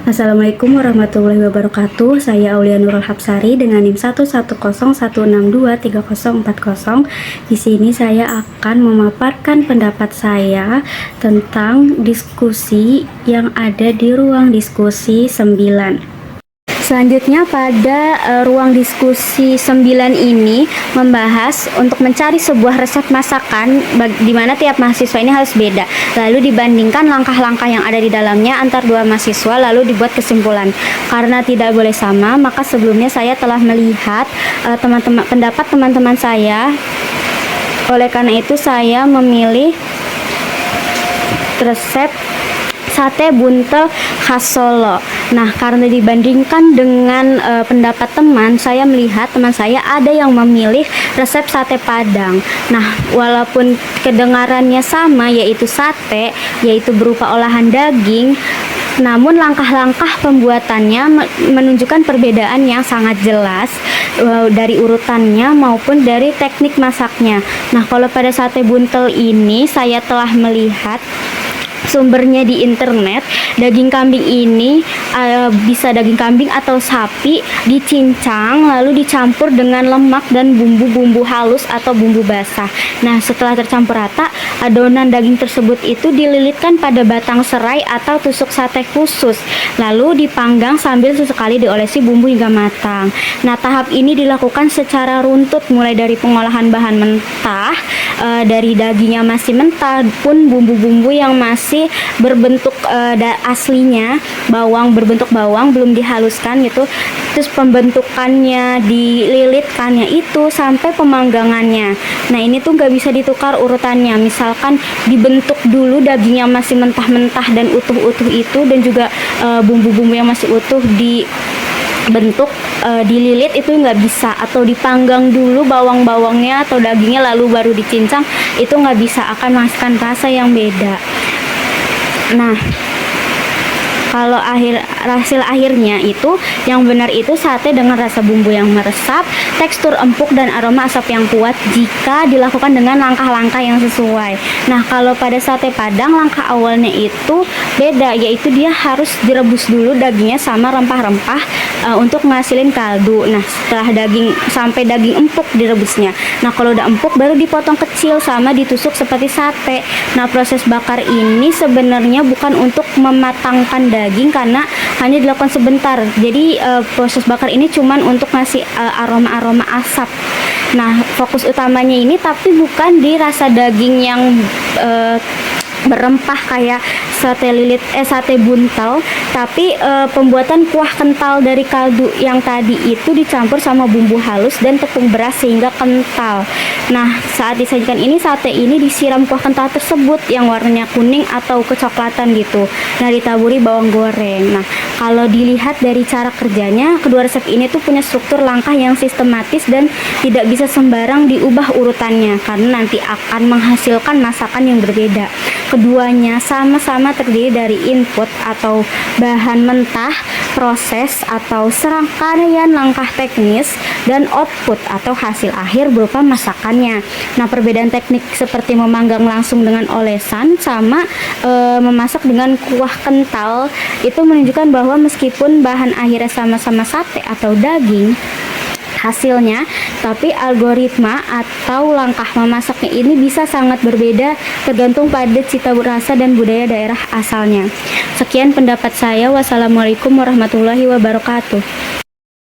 Assalamualaikum warahmatullahi wabarakatuh. Saya Aulia Nurul Hapsari dengan NIM 110162304. Di sini saya akan memaparkan pendapat saya tentang diskusi yang ada di ruang diskusi 9. Selanjutnya pada ruang diskusi 9 ini membahas untuk mencari sebuah resep masakan di mana tiap mahasiswa ini harus beda. Lalu dibandingkan langkah-langkah yang ada di dalamnya antar dua mahasiswa, lalu dibuat kesimpulan. Karena tidak boleh sama, maka sebelumnya saya telah melihat pendapat teman-teman saya. Oleh karena itu saya memilih resep sate buntel khas Solo. Nah, karena dibandingkan dengan pendapat teman, saya melihat teman saya ada yang memilih resep sate Padang. Nah, walaupun kedengarannya sama, yaitu sate, yaitu berupa olahan daging, namun langkah-langkah pembuatannya menunjukkan perbedaan yang sangat jelas dari urutannya maupun dari teknik masaknya. Nah, kalau pada sate buntel ini saya telah melihat sumbernya di internet. Daging kambing ini bisa daging kambing atau sapi dicincang lalu dicampur dengan lemak dan bumbu-bumbu halus atau bumbu basah. Nah, setelah tercampur rata, adonan daging tersebut itu dililitkan pada batang serai atau tusuk sate khusus, lalu dipanggang sambil sesekali diolesi bumbu hingga matang. Nah, tahap ini dilakukan secara runtut mulai dari pengolahan bahan mentah, dari dagingnya masih mentah pun bumbu-bumbu yang masih berbentuk aslinya, berbentuk bawang belum dihaluskan gitu, terus pembentukannya, dililitkannya itu sampai pemanggangannya. Nah, ini tuh nggak bisa ditukar urutannya. Misalkan dibentuk dulu dagingnya masih mentah-mentah dan utuh-utuh itu, dan juga bumbu-bumbu yang masih utuh dibentuk, dililit, itu nggak bisa. Atau dipanggang dulu bawang-bawangnya atau dagingnya lalu baru dicincang, itu nggak bisa, akan menghasilkan rasa yang beda. Nah, kalau hasil akhirnya itu yang benar itu sate dengan rasa bumbu yang meresap, tekstur empuk dan aroma asap yang kuat jika dilakukan dengan langkah-langkah yang sesuai. Nah, kalau pada sate Padang langkah awalnya itu beda, yaitu dia harus direbus dulu dagingnya sama rempah-rempah untuk ngasilin kaldu. Nah, setelah sampai daging empuk direbusnya. Nah, kalau udah empuk baru dipotong kecil sama ditusuk seperti sate. Nah, proses bakar ini sebenarnya bukan untuk mematangkan daging karena hanya dilakukan sebentar. Jadi proses bakar ini cuman untuk ngasih aroma-aroma asap. Nah, fokus utamanya ini tapi bukan di rasa daging yang berempah kayak sate buntel, tapi pembuatan kuah kental dari kaldu yang tadi itu dicampur sama bumbu halus dan tepung beras sehingga kental. Nah, saat disajikan ini sate ini disiram kuah kental tersebut yang warnanya kuning atau kecoklatan gitu. Nah, ditaburi bawang goreng. Nah, kalau dilihat dari cara kerjanya, kedua resep ini tuh punya struktur langkah yang sistematis dan tidak bisa sembarang diubah urutannya karena nanti akan menghasilkan masakan yang berbeda. Keduanya sama-sama terdiri dari input atau bahan mentah, proses atau serangkaian langkah teknis, dan output atau hasil akhir berupa masakannya. Nah, perbedaan teknik seperti memanggang langsung dengan olesan sama memasak dengan kuah kental itu menunjukkan bahwa meskipun bahan akhirnya sama-sama sate atau daging hasilnya, tapi algoritma atau langkah memasaknya ini bisa sangat berbeda tergantung pada cita rasa dan budaya daerah asalnya. Sekian pendapat saya. Wassalamualaikum warahmatullahi wabarakatuh.